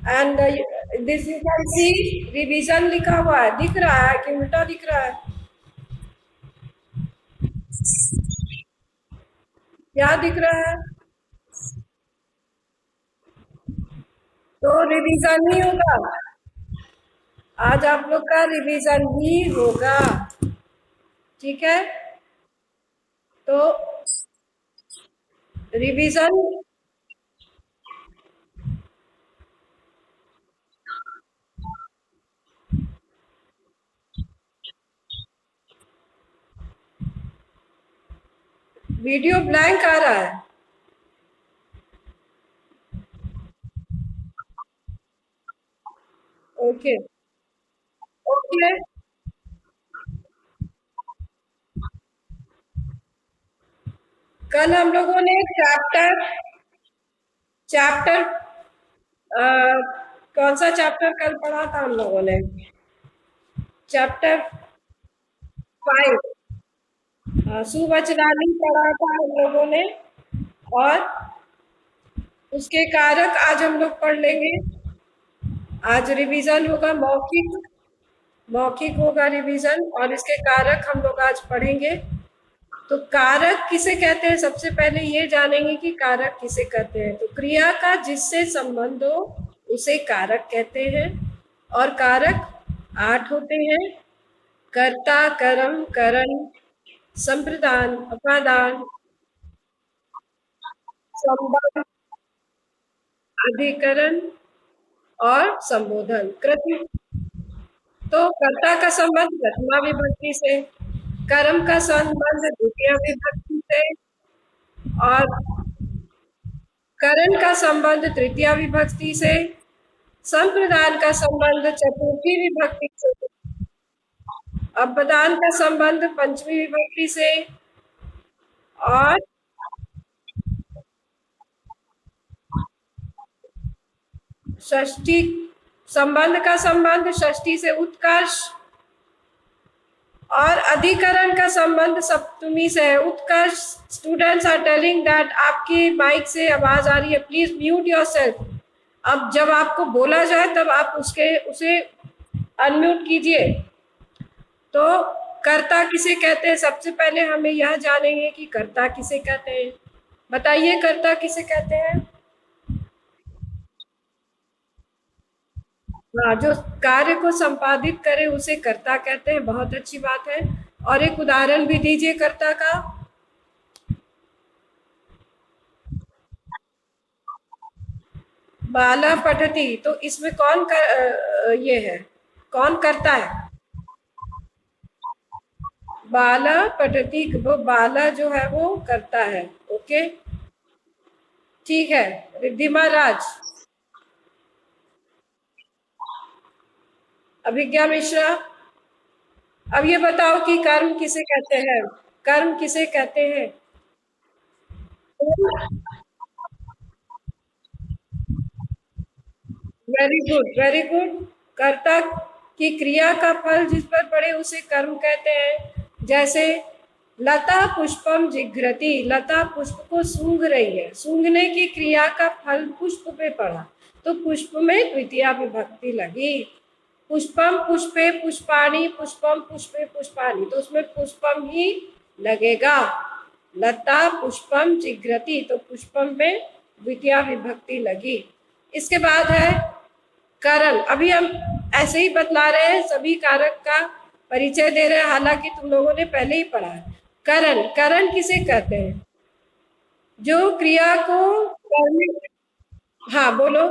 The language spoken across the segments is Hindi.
And this you can see revision लिखा हुआ है, दिख रहा है कि उल्टा दिख रहा है? क्या दिख रहा है? तो रिवीजन ही होगा। आज आप लोग का रिवीजन भी होगा, ठीक है? तो रिवीजन, वीडियो ब्लैंक आ रहा है। Okay okay. कल हम लोगों ने चैप्टर चैप्टर कौन सा चैप्टर कल पढ़ा था हम लोगों ने? चैप्टर 5 सुवचनानी पढ़ा था हम लोगों ने। और उसके कारक आज हम लोग पढ़ लेंगे। आज रिवीजन होगा, मौखिक मौखिक होगा रिवीजन, और इसके कारक हम लोग आज पढ़ेंगे। तो कारक किसे कहते हैं, सबसे पहले ये जानेंगे कि कारक किसे कहते हैं। तो क्रिया का जिससे संबंध हो उसे कारक कहते हैं। और कारक 8 होते हैं: कर्ता, कर्म, करण, संप्रदान, अपादान, संबंध, अधिकरण और संबोधन, कृति। तो कर्ता का संबंध प्रथमा विभक्ति से, कर्म का संबंध द्वितीय विभक्ति से, और करण का संबंध तृतीया विभक्ति से, संप्रदान का संबंध चतुर्थी विभक्ति से, अपदान का संबंध पंचमी विभक्ति से, और षष्ठी संबंध का संबंध षष्ठी से उत्कर्ष, और अधिकरण का संबंध सप्तमी से है उत्कर्ष। स्टूडेंट्स आर टेलिंग दैट आपकी माइक से आवाज आ रही है, प्लीज म्यूट योरसेल्फ। अब जब आपको बोला जाए तब आप उसे अनम्यूट कीजिए। तो कर्ता किसे कहते हैं, सबसे पहले हमें यह जानेंगे कि कर्ता किसे कहते हैं। बताइए, कर्ता किसे कहते हैं? हाँ, जो कार्य को संपादित करे उसे कर्ता कहते हैं। बहुत अच्छी बात है। और एक उदाहरण भी दीजिए कर्ता का। बाला पठती, तो इसमें ये है, कौन करता है? बाला पठती, वो बाला जो है वो करता है। ओके, ठीक है। रिद्धिमा राज, अभिज्ञा मिश्रा, अब ये बताओ कि कर्म किसे कहते हैं? कर्म किसे कहते हैं? Very good, very good. कर्ता की क्रिया का फल जिस पर पड़े उसे कर्म कहते हैं। जैसे लता पुष्पम जिघ्रति, लता पुष्प को सूंघ रही है, सूंघने की क्रिया का फल पुष्प पे पड़ा, तो पुष्प में द्वितीया विभक्ति लगी। पुष्पम पुष्पे पुष्पाणि, पुष्पम पुष्पे पुष्पाणि, तो उसमें पुष्पम ही लगेगा। लता पुष्पम जिघ्रति, तो पुष्पम में द्वितीया विभक्ति लगी। इसके बाद है करण। अभी हम ऐसे ही बतला रहे हैं, सभी कारक का परिचय दे रहे हैं, हालांकि तुम लोगों ने पहले ही पढ़ा है। करण, करण किसे कहते हैं? जो क्रिया को करने, हाँ बोलो,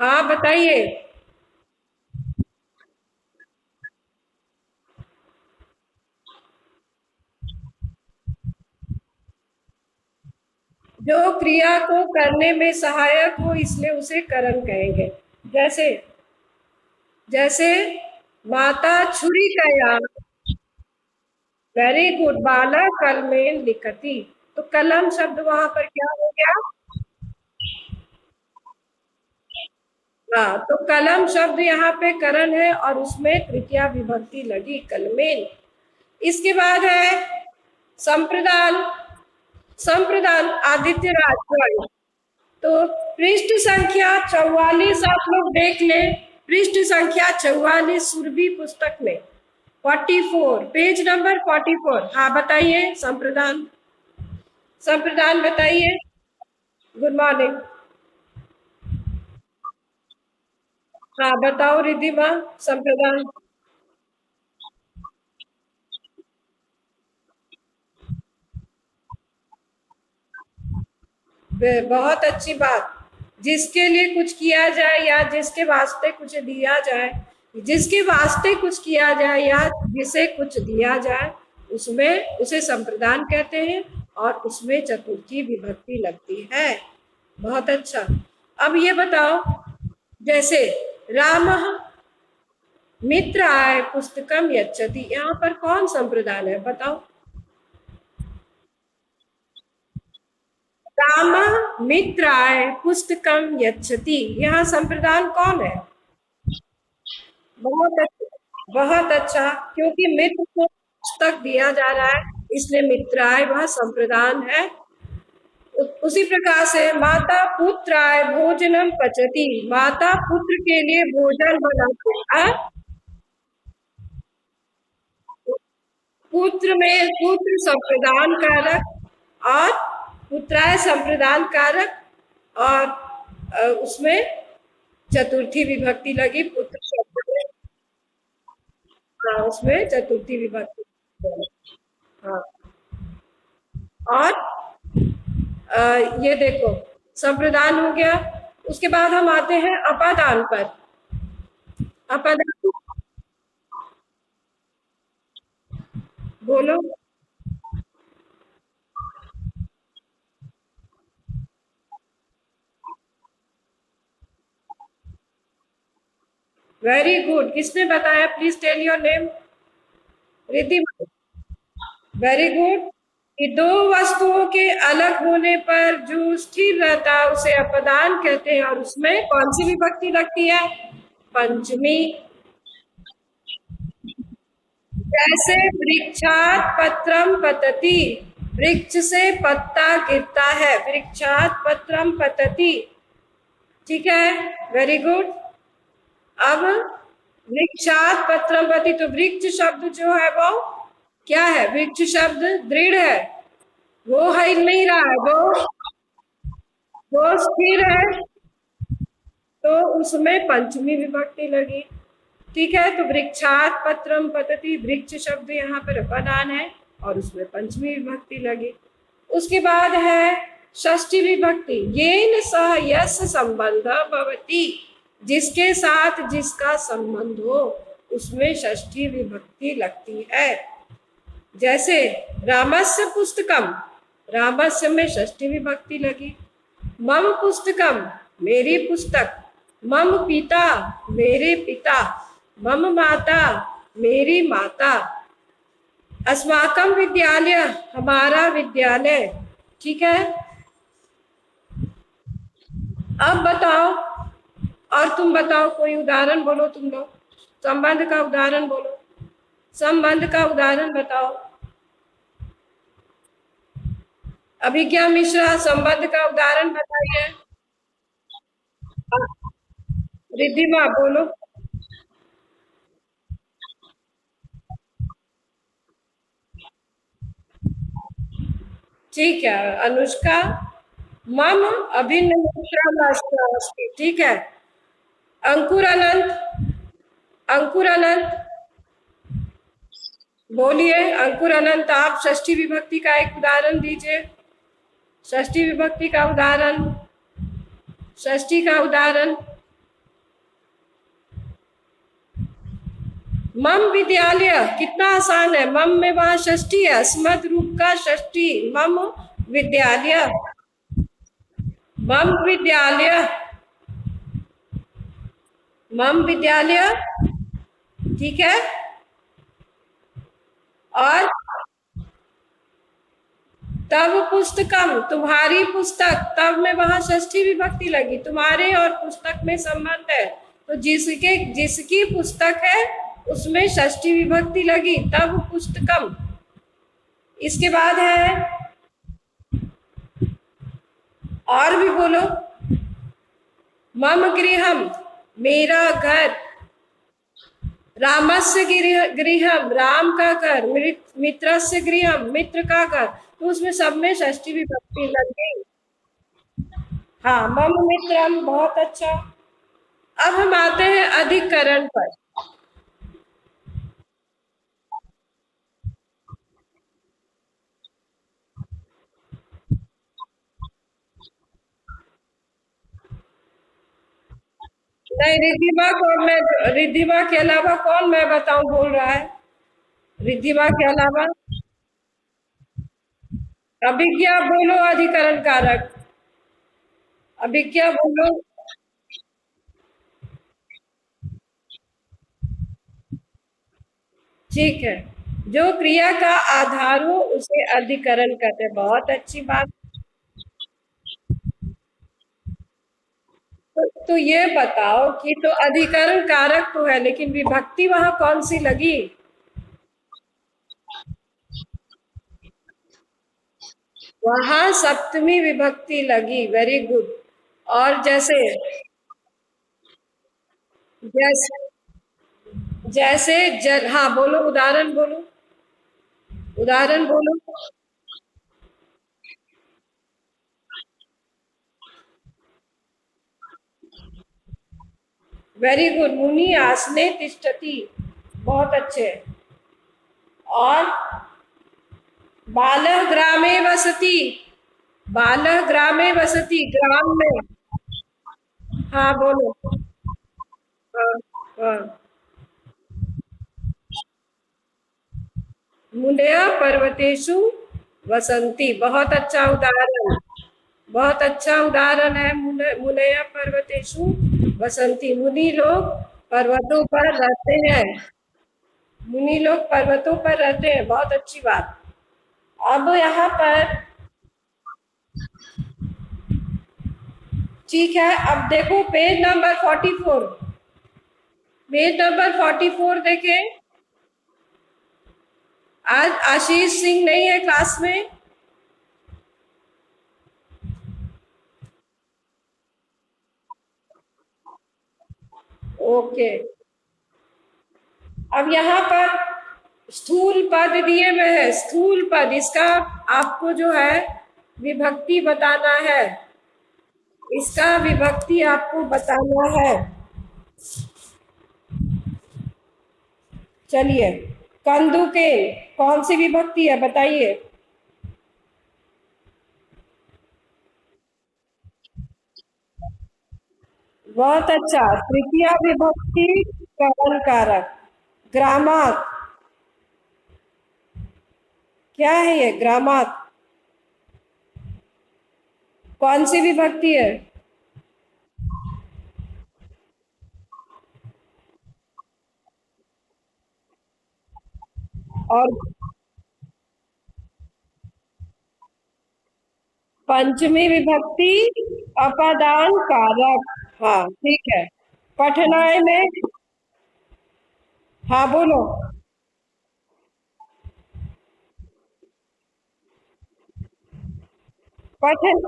हाँ बताइए। जो क्रिया को करने में सहायक हो इसलिए उसे करण कहेंगे। जैसे जैसे माता छुरी कया, वेरी गुड, बाला कलमेन लिखती, तो कलम शब्द वहां पर क्या हो गया? हाँ, तो कलम शब्द यहाँ पे करण है और उसमें तृतीया विभक्ति लगी, कलमेन। इसके बाद है संप्रदान। संप्रदान, आदित्य राजगढ़, तो पृष्ठ संख्या 44 आप लोग देख लें, पृष्ठ संख्या 44 सुरभि पुस्तक में 44, पेज नंबर 44। हाँ बताइए, संप्रदान, संप्रदान बताइए। Good morning. हाँ बताओ रिद्धिमा, संप्रदान। बहुत अच्छी बात। जिसके लिए कुछ किया जाए या जिसके वास्ते कुछ दिया जाए, जिसके वास्ते कुछ किया जाए या जिसे कुछ दिया जाए, उसमें उसे संप्रदान कहते हैं और उसमें चतुर्थी विभक्ति लगती है। बहुत अच्छा। अब ये बताओ, जैसे राम मित्र आय पुस्तकम यच्छति, यहाँ पर कौन संप्रदान है बताओ। राम मित्राय पुस्तकम यच्छति, यहाँ संप्रदान कौन है? बहुत अच्छा, बहुत अच्छा। क्योंकि मित्र को पुस्तक दिया जा रहा है, इसलिए मित्राय वह संप्रदान है। उसी प्रकार से माता पुत्राय भोजनम पचति, माता पुत्र के लिए भोजन बनाते हैं। पुत्र में पुत्र संप्रदान कारक और पुत्राय संप्रदान कारक, और उसमें चतुर्थी विभक्ति लगी पुत्र शब्द में। हाँ उसमें चतुर्थी विभक्ति। हाँ और ये देखो संप्रदान हो गया। उसके बाद हम आते हैं अपादान पर। अपादान बोलो। Very good. किसने बताया? Please tell your name. Riddhi. Very good. कि दो वस्तुओं के अलग होने पर जो स्थिर रहता है उसे अपदान कहते हैं, और उसमें कौन सी विभक्ति लगती है? पंचमी। जैसे वृक्षात पत्रम पतति, वृक्ष से पत्ता गिरता है, वृक्षात पत्रम पतति। ठीक है, वेरी गुड। अब वृक्षात पत्रम पतति, तो वृक्ष शब्द जो है वो क्या है? वृक्ष शब्द दृढ़ है, वो हिल नहीं रहा है, वो स्थिर है, तो उसमें पंचमी विभक्ति लगी। ठीक है, तो वृक्षात पत्रम पतति, वृक्ष शब्द यहाँ पर अपदान है और उसमें पंचमी विभक्ति लगी। उसके बाद है षष्ठी विभक्ति। येन सह यस्य संबंध भवति, जिसके साथ जिसका संबंध हो उसमें षष्ठी विभक्ति लगती है। जैसे रामस्य पुस्तकम, रामस्य में षष्ठी विभक्ति लगी। मम पुस्तकम, मेरी पुस्तक। मम पिता, मेरे पिता। मम माता, मेरी माता। अस्माकम विद्यालय, हमारा विद्यालय। ठीक है, अब बताओ, और तुम बताओ, कोई उदाहरण बोलो तुम लोग, संबंध का उदाहरण बोलो, संबंध का उदाहरण बताओ। अभिज्ञा मिश्रा, संबंध का उदाहरण बताइए। रिद्धिमा बोलो। ठीक है, अनुष्का। मम अभिन्न मित्र। ठीक है, अंकुर अनंत, अंकुर अनंत बोलिए। अंकुर अनंत, आप षष्ठी विभक्ति का एक उदाहरण दीजिए। षष्ठी विभक्ति का उदाहरण, षष्ठी का उदाहरण। मम विद्यालय, कितना आसान है। मम में वहां षष्ठी है, अस्मद रूप का षष्ठी। मम विद्यालय, मम विद्यालय, मम विद्यालय। ठीक है, और तब पुस्तकम, तुम्हारी पुस्तक। तब में वहां षष्ठी विभक्ति लगी, तुम्हारे और पुस्तक में संबंध है, तो जिसके जिसकी पुस्तक है उसमें षष्ठी विभक्ति लगी, तब पुस्तकम। इसके बाद है, और भी बोलो। मम गृहम, मेरा घर। रामस्य गृहम, राम का घर। मित्रस्य गृहम, मित्र का घर। तो उसमें सब में षष्ठी विभक्ति लग गई। हाँ, मम मित्रम, बहुत अच्छा। अब हम आते हैं अधिकरण पर। नहीं, रिद्धिमा कौन, मैं रिद्धिमा के अलावा कौन मैं बताऊं बोल रहा है? रिद्धिमा के अलावा अभिज्ञा बोलो, अधिकरण कारक। अभिज्ञा बोलो। ठीक है, जो क्रिया का आधार हो उसे अधिकरण कहते हैं। बहुत अच्छी बात। तो ये बताओ कि तो अधिकरण कारक तो है, लेकिन विभक्ति वहां कौन सी लगी? वहां सप्तमी विभक्ति लगी। Very good. और जैसे, जैसे जैसे हाँ बोलो, उदाहरण बोलो, उदाहरण बोलो। Very good. मुनि आसने तिष्ठति, बहुत अच्छे। और बालः ग्रामे वसति, बालः ग्रामे वसति, ग्राम में। हाँ बोलो। हाँ, हाँ। मुनया पर्वतेषु वसंती, बहुत अच्छा उदाहरण। बहुत अच्छा उदाहरण है। मुनया पर्वतेषु वसंती, मुनि लोग पर्वतों पर रहते हैं। मुनि लोग पर्वतों पर रहते हैं, बहुत अच्छी बात। अब यहाँ पर ठीक है, अब देखो पेज नंबर 44। पेज नंबर 44 देखें। आज आशीष सिंह नहीं है क्लास में। ओके। अब यहाँ पर स्थूल पद दिए हुए है। स्थूल पद, इसका आपको जो है विभक्ति बताना है। इसका विभक्ति आपको बताना है। चलिए, कंदु के कौन सी विभक्ति है बताइए? बहुत अच्छा। तृतीया विभक्ति करण कारक। ग्रामर, क्या है ये? ग्रामर कौन सी विभक्ति है? और पंचमी विभक्ति अपादान कारक। हाँ ठीक है। पठनाय में, हाँ बोलो। पठन,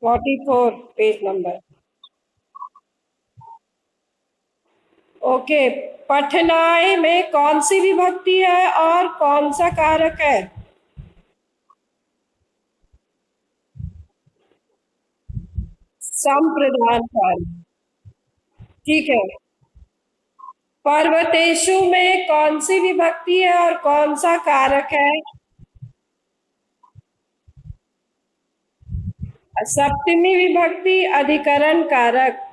44 पेज नंबर। ओके। पठनाय में कौन सी विभक्ति है और कौन सा कारक है? संप्रदान कारक। ठीक है। पर्वतेशु में कौन सी विभक्ति है और कौन सा कारक है? सप्तमी विभक्ति अधिकरण कारक।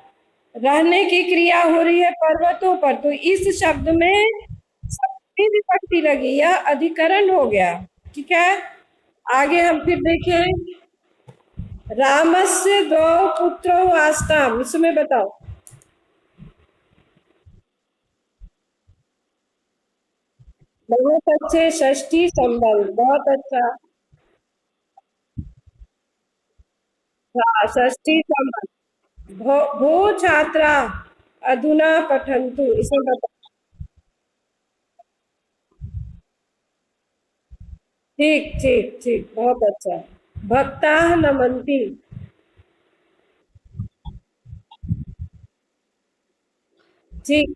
रहने की क्रिया हो रही है पर्वतों पर, तो इस शब्द में सप्तमी विभक्ति लगी, यह अधिकरण हो गया। ठीक है। आगे हम फिर देखें। रामस्य द्वौ पुत्रौ आस्ताम, इसमें बताओ। बहुत अच्छे, षष्ठी संबंध, बहुत अच्छा। हाँ, षष्ठी संबंध। भो छात्रा अधुना पठन्तु, इसमें बताओ। ठीक ठीक ठीक, बहुत अच्छा। भक्ता नमंती। ठीक।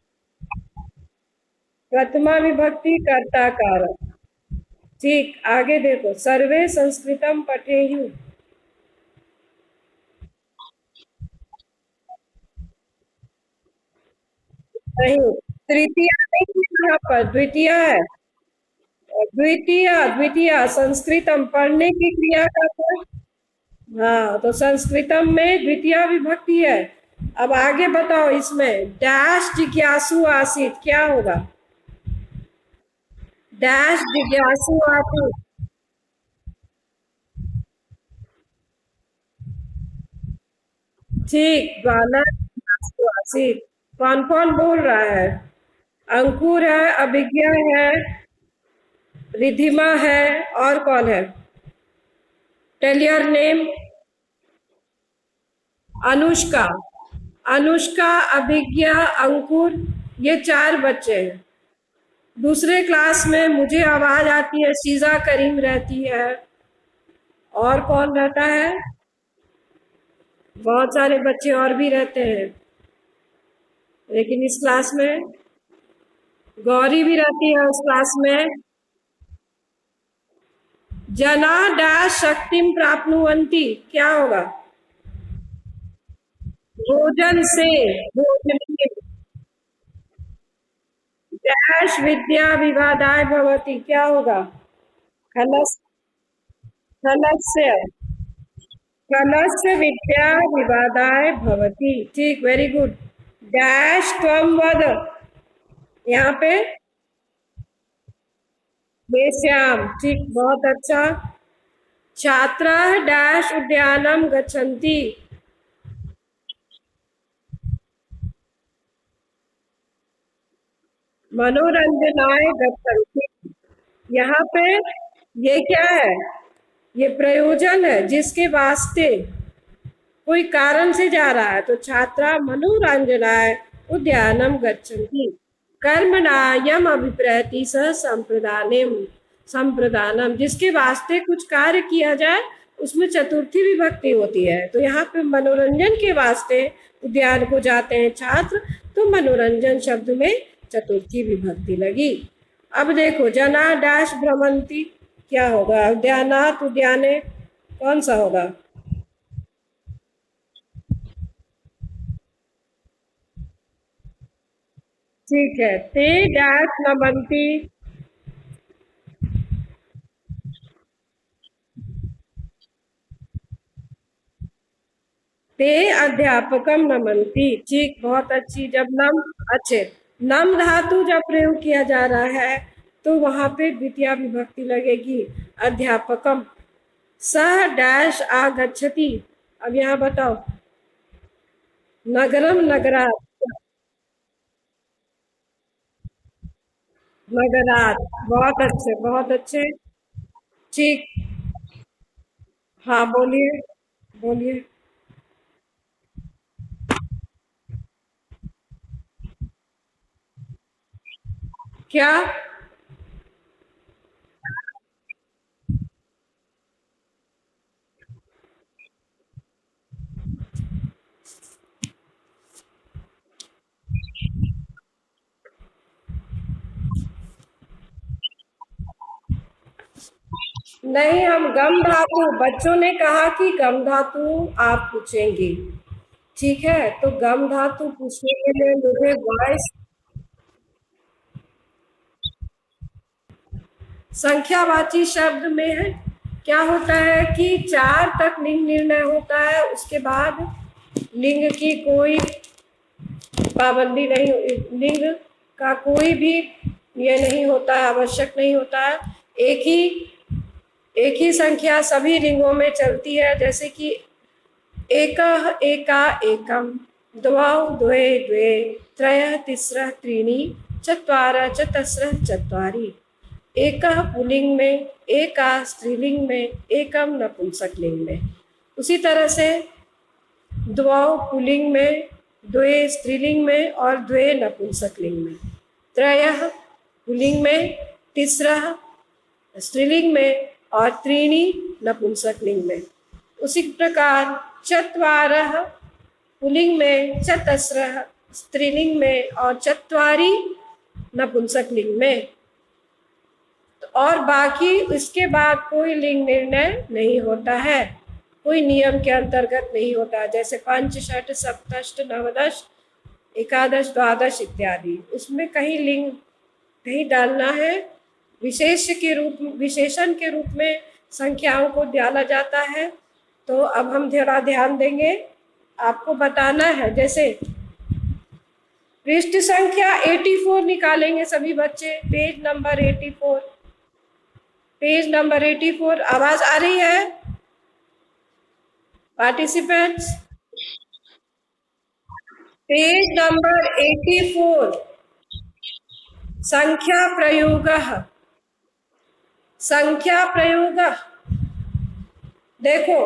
प्रथमा विभक्ति कर्ता कारक। ठीक, आगे देखो, सर्वे संस्कृतम पठेयु। नहीं, तृतीया नहीं है यहाँ पर, द्वितीय है। द्वितीय, द्वितीय संस्कृतम पढ़ने की क्रिया का कोई। हाँ, तो संस्कृतम में द्वितीय विभक्ति है। अब आगे बताओ, इसमें डैश जिज्ञासु आसित क्या होगा? डैश जिज्ञासु आसित। ठीक, बालक जिज्ञासु आसित। कौन कौन बोल रहा है? अंकुर है, अभिज्ञा है, रिधिमा है, और कौन है? Tell your name. Anushka. Anushka, Abhigya, Ankur, ये चार बच्चे हैं। दूसरे क्लास में मुझे आवाज आती है, शीजा करीम रहती है। और कौन रहता है? बहुत सारे बच्चे और भी रहते हैं, लेकिन इस क्लास में गौरी भी रहती है उस क्लास में। जना डैश शक्तिम प्राप्नुवंती क्या होगा? भोजन से। भोजन से। डैश विद्या विवादाय भवती क्या होगा? खलस। खलस्य। खलस्य विद्या विवादाय भवती। ठीक, वेरी गुड। डैश त्वम वद, यहाँ पे बेश्याम। ठीक, बहुत अच्छा। छात्रा डैश उद्यानम गच्छन्ति। मनोरंजनाय गच्छन्ति। यहाँ पे ये क्या है? ये प्रयोजन है जिसके वास्ते कोई कारण से जा रहा है, तो छात्रा मनोरंजनाय उद्यानम गच्छन्ति। कर्मणायम अभिप्रैति स संप्रदानम। संप्रदानम, जिसके वास्ते कुछ कार्य किया जाए उसमें चतुर्थी विभक्ति होती है, तो यहाँ पे मनोरंजन के वास्ते उद्यान को जाते हैं छात्र, तो मनोरंजन शब्द में चतुर्थी विभक्ति लगी। अब देखो, जना डैश भ्रमंती क्या होगा? उद्यानात उद्याने कौन सा होगा? ठीक है, ते डैश नमंती। ते अध्यापकम नमंती। ठीक, बहुत अच्छी। जब नम, अच्छे, नम धातु जब प्रयोग किया जा रहा है तो वहां पे द्वितीय विभक्ति लगेगी, अध्यापकम। सह डैश आगच्छति। अब यहाँ बताओ, नगरम नगरात। नगरात। बहुत अच्छे, बहुत अच्छे। ठीक। हाँ, बोलिए, बोलिए। क्या? नहीं, हम गम धातु, बच्चों ने कहा कि गम धातु आप पूछेंगे। ठीक है, तो गम धातु पूछने के लिए मुझे वॉइस। संख्यावाची शब्द में क्या होता है कि चार तक लिंग निर्णय होता है, उसके बाद लिंग की कोई पाबंदी नहीं, लिंग का कोई भी ये नहीं होता है, आवश्यक नहीं होता है। एक ही एक ही संख्या सभी लिंगों में चलती है, जैसे कि एकः एका एकम, द्वौ द्वे द्वे, त्रयः तिस्रः त्रीणि, चत्वारः चतस्रः चत्वारि। एकः पुल्लिंग में, एका स्त्रीलिंग में, एकम नपुंसकलिंग में। उसी तरह से द्वौ पुल्लिंग में, द्वे स्त्रीलिंग में और द्वे नपुंसकलिंग में। त्रयः पुल्लिंग में, तिस्रः स्त्रीलिंग में, और त्रीणि नपुंसक लिंग में। उसी प्रकार चत्वारः पुल्लिंग में, चतस्रः स्त्रीलिंग में और चत्वारि नपुंसक लिंग में। और बाकी इसके बाद कोई लिंग निर्णय नहीं होता है, कोई नियम के अंतर्गत नहीं होता। जैसे पंच, षठ, सप्तष्ट, नवदश, एकादश, द्वादश इत्यादि, उसमें कहीं लिंग नहीं डालना है। विशेषण के रूप में संख्याओं को डाला जाता है। तो अब हम थोड़ा ध्यान देंगे, आपको बताना है। जैसे पृष्ठ संख्या 84 निकालेंगे सभी बच्चे, पेज नंबर 84, पेज नंबर 84। आवाज आ रही है पार्टिसिपेंट्स? पेज नंबर 84, संख्या प्रयोगः, संख्या प्रयोगः। देखो,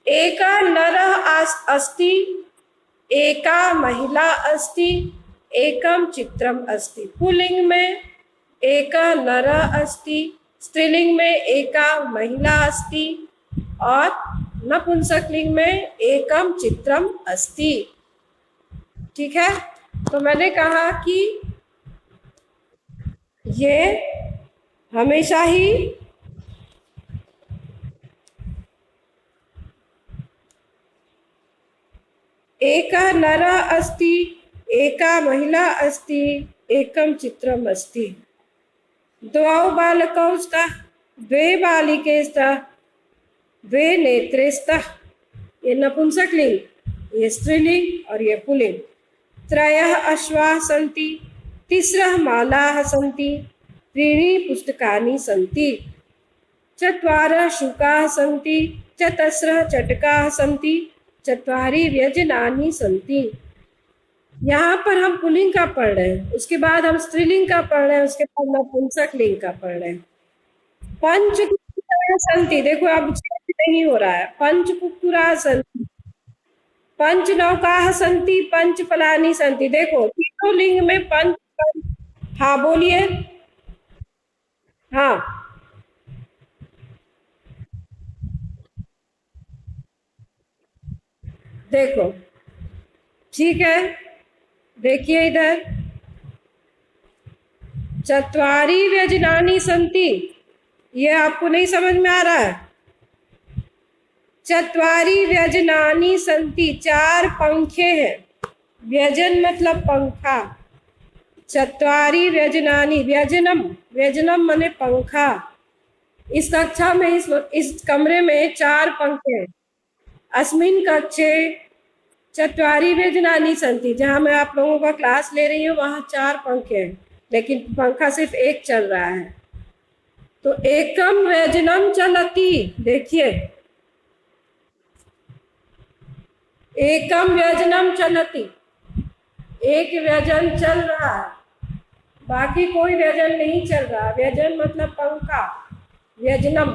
एका नरः अस्ति, एका महिला अस्ति, एकम चित्रम अस्ति। पुल्लिंग में एका नरः अस्ति, स्त्रीलिंग में एका महिला अस्ति और नपुंसक लिंग में एकम चित्रम अस्ति। ठीक है, तो मैंने कहा कि ये हमेशा ही एका नरः अस्ति, एका महिला अस्ति, एकम चित्रम अस्ति। द्वौ बालकौ स्तः, द्वे बालिके स्तः, द्वे नेत्रे स्तः। ये नपुंसक लिंग, ये स्त्रीलिंग और ये पुल्लिंग। त्रयः अश्वाः सन्ति, तिस्रः मालाः सन्ति, त्रीणि पुस्तकानि सन्ति। चत्वारः शुकाः सन्ति, चतस्रः चटकाः सन्ति, चत्वारि व्यजनानि सन्ति। यहाँ पर हम पुल्लिंग का पढ़ रहे हैं, उसके बाद हम स्त्रीलिंग का पढ़ रहे हैं, उसके बाद नपुंसक लिंग का पढ़ रहे हैं। पंच कुक्कुराः सन्ति, देखो अब नहीं हो रहा है। पंच कुक्कुराः सन्ति, पंच नौकाः सन्ति, पंच फलानि सन्ति। देखो तीनों लिंग में पंच। हाँ बोलिए। हाँ, देखो ठीक है, देखिए इधर चत्वारि व्यजनानि सन्ति, ये आपको नहीं समझ में आ रहा है? चत्वारि व्यजनानि सन्ति, चार पंखे हैं। व्यजन मतलब पंखा। चत्वारि व्यजनानि, व्यजनम, व्यजनम माने पंखा। इस कक्षा में, इस कमरे में चार पंखे हैं। अस्मिन् कक्षे चत्वारि व्यजनानि सन्ति, जहाँ मैं आप लोगों का क्लास ले रही हूँ वहाँ चार पंखे हैं, लेकिन पंखा सिर्फ एक चल रहा है। तो एकम व्यजनम चलति, देखिए एकम व्यजनम चलति, एक व्यजन चल रहा है, बाकी कोई व्यजन नहीं चल रहा। व्यजन मतलब पंखा, व्यजनम।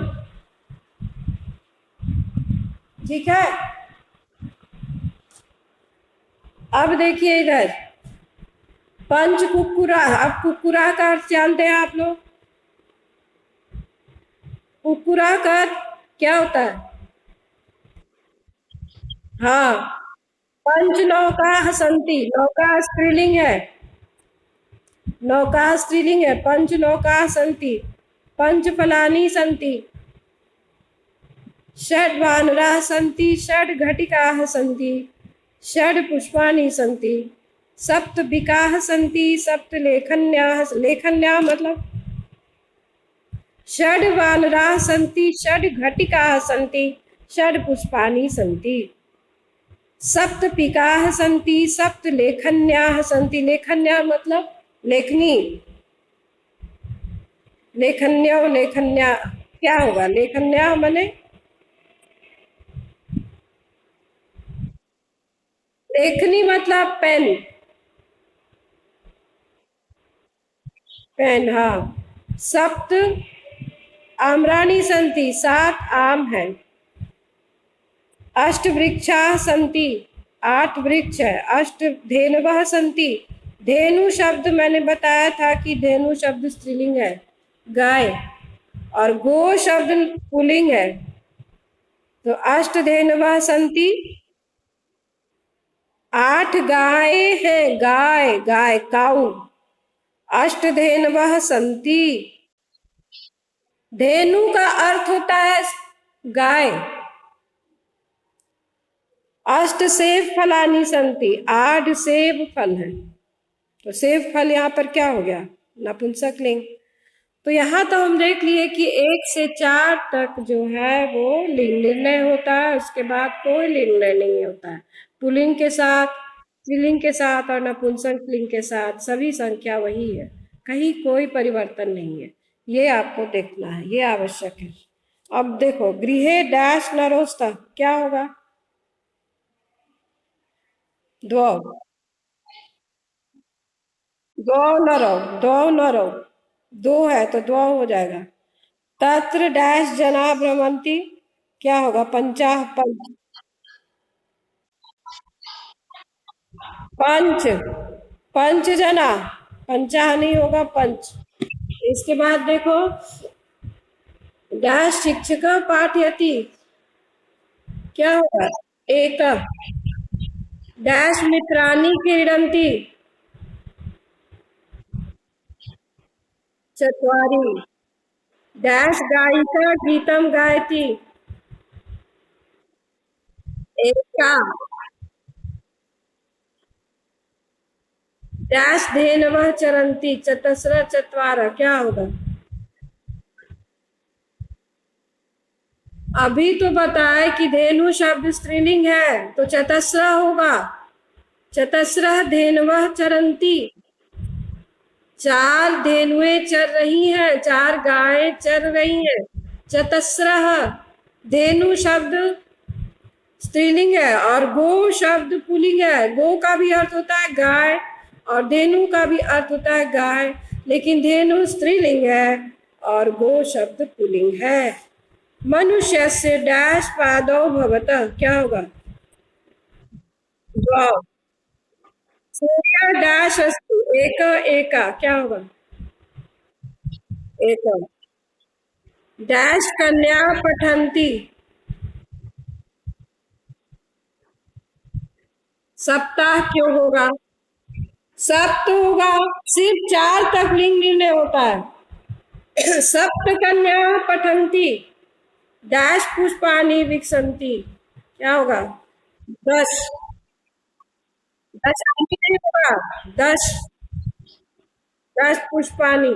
ठीक है, अब देखिए इधर पंच कुक्कुरा। अब कुक्कुरा का अर्थ जानते हैं आप लोग? कुक्कुरा का क्या होता है? हाँ, पंच नौकाः सन्ति, नौका स्त्रीलिंग है, नौका स्त्रीलिंग है। पंच नौकाः सन्ति, पंच फलानि सन्ति, षड् वानराः सन्ति, षड् घटिकाः सन्ति, षड् पुष्पाणि सन्ति, सप्त बिकाः सन्ति, सप्त लेखन्याः, लेखन्याः मतलब षड् वानराः सन्ति, षड् घटिकाः सन्ति, षड् पुष्पाणि सन्ति, सप्त पिकाः सन्ति, सप्त लेखन्याः सन्ति। लेखन्याः मतलब लेखनी। लेखन्या, लेखन्या क्या होगा? लेखन्या माने लेखनी मतलब पेन, पेन। हाँ, सप्त आम्राणि सन्ति, सात आम है। अष्ट वृक्षाः सन्ति, आठ वृक्ष है। अष्ट धेनवः सन्ति, धेनु शब्द मैंने बताया था कि धेनु शब्द स्त्रीलिंग है, गाय। और गो शब्द पुल्लिंग है, तो अष्टधेनवः सन्ति, 8 गाय है, गाय गाय काऊ, अष्टधेनवः सन्ति। धेनु का अर्थ होता है गाय। अष्ट सेब फलानि सन्ति, 8 सेब फल है, तो सेब फल यहाँ पर क्या हो गया, नपुंसक लिंग। तो यहाँ तो हम देख लिए कि 1 से 4 तक जो है वो लिंग निर्णय होता है, उसके बाद कोई निर्णय नहीं होता है। पुल्लिंग के साथ, स्त्रीलिंग के साथ और नपुंसक लिंग के साथ सभी संख्या वही है, कहीं कोई परिवर्तन नहीं है। ये आपको देखना है, ये आवश्यक है। अब देखो, गृहे डैश नरोस्तः क्या होगा, द्वौ, द्वौ नरौ, द्वौ नरौ, 2 है तो द्वौ हो जाएगा। तत्र डैश जना भ्रमंती क्या होगा, पंचाह पंच, पंच, पंच जना, पंचाह नहीं होगा, पंच। इसके बाद देखो, डैश शिक्षक पाठयति क्या होगा, एक, डैश मित्राणि क्रीडन्ति चत्वारि, डैश गायिका गीतम गायति एका, डैश धेनवः चरन्ति चतस्र चत्वारः क्या होगा। अभी तो बताए कि धेनु शब्द स्त्रीलिंग है, तो चतस्र होगा, चतस्रः धेनवः चरन्ति, 4 धेनुएं चर रही हैं, 4 गायें चर रही हैं। चतस्रः, धेनु शब्द स्त्रीलिंग है और गो शब्द पुल्लिंग है। गो का भी अर्थ होता है गाय और धेनु का भी अर्थ होता है गाय, लेकिन धेनु स्त्रीलिंग है और गो शब्द पुल्लिंग है। मनुष्य से डैश पादौ भवतः क्या होगा, द्वौ, सूर्य डैश अस्तु एक एका क्या होगा, एक, डैश कन्या पठन्ति सप्ताह क्यों होगा, सप्त होगा, सिर्फ 4 तक लिंग निर्णय होता है। सप्त कन्या पठन्ति, डैश पुष्पाणि विकसन्ति क्या होगा, 10, 10 नहीं होगा, 10, 10 पुष्पाणि।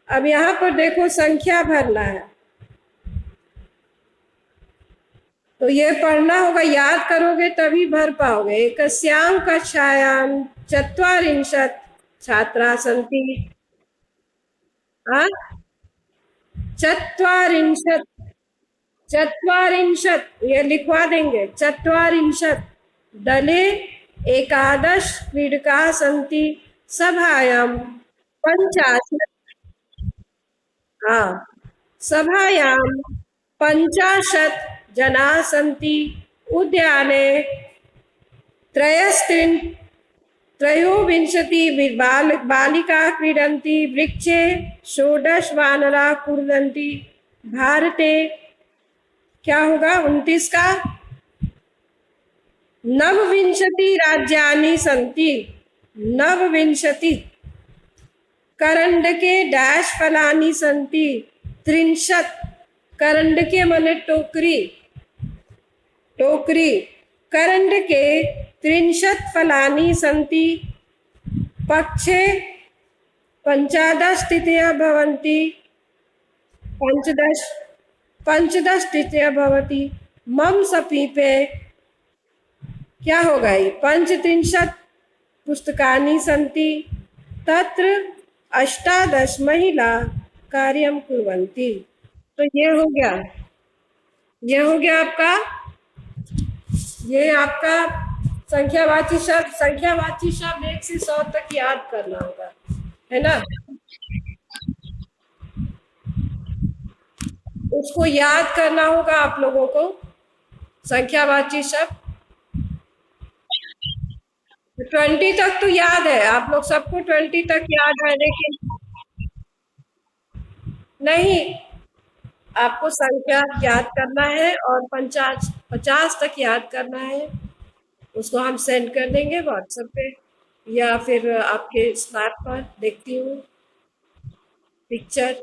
अब यहाँ पर देखो संख्या भरना है, तो ये पढ़ना होगा, याद करोगे तभी भर पाओगे। एकस्यां कक्षायां चत्वारिंशत् छात्रा सन्ति, चत्वारिंशत्, चत्वारिंशत् ये लिखवा देंगे, चत्वारिंशत्, दले एकादश क्रीडकाः सन्ति, सभायां 50, हाँ, सभायां 50 जनाः सन्ति, उद्याने त्रयोविंशति बालिकाः क्रीडन्ति, वृक्षे 16 वानराः कूर्दन्ति, भारते क्या होगा 29 का, नवविंशति राज्यानि सन्ति, नवविंशति, करंडके डैश फलानि सन्ति, 30, करंडके माने टोकरी, टोकरी, करंडके 30 फलानि सन्ति, पक्षे 15 तिथयः भवन्ति, 15 तिथयः भवति, मम समीपे क्या होगा, 35 पुस्तकानि सन्ति, तत्र 18 महिला कार्यं कुर्वन्ति। तो ये हो गया, ये हो गया आपका, ये आपका संख्यावाची शब्द। संख्यावाची शब्द 1 से 100 तक याद करना होगा, है ना, उसको याद करना होगा आप लोगों को, संख्यावाची शब्द 20 तक तो याद है, आप लोग सबको 20 तक याद है, लेकिन नहीं, आपको संख्या याद करना है और 50 तक याद करना है। उसको हम सेंड कर देंगे व्हाट्सएप पे, या फिर आपके स्नैप पर देखती हूँ पिक्चर।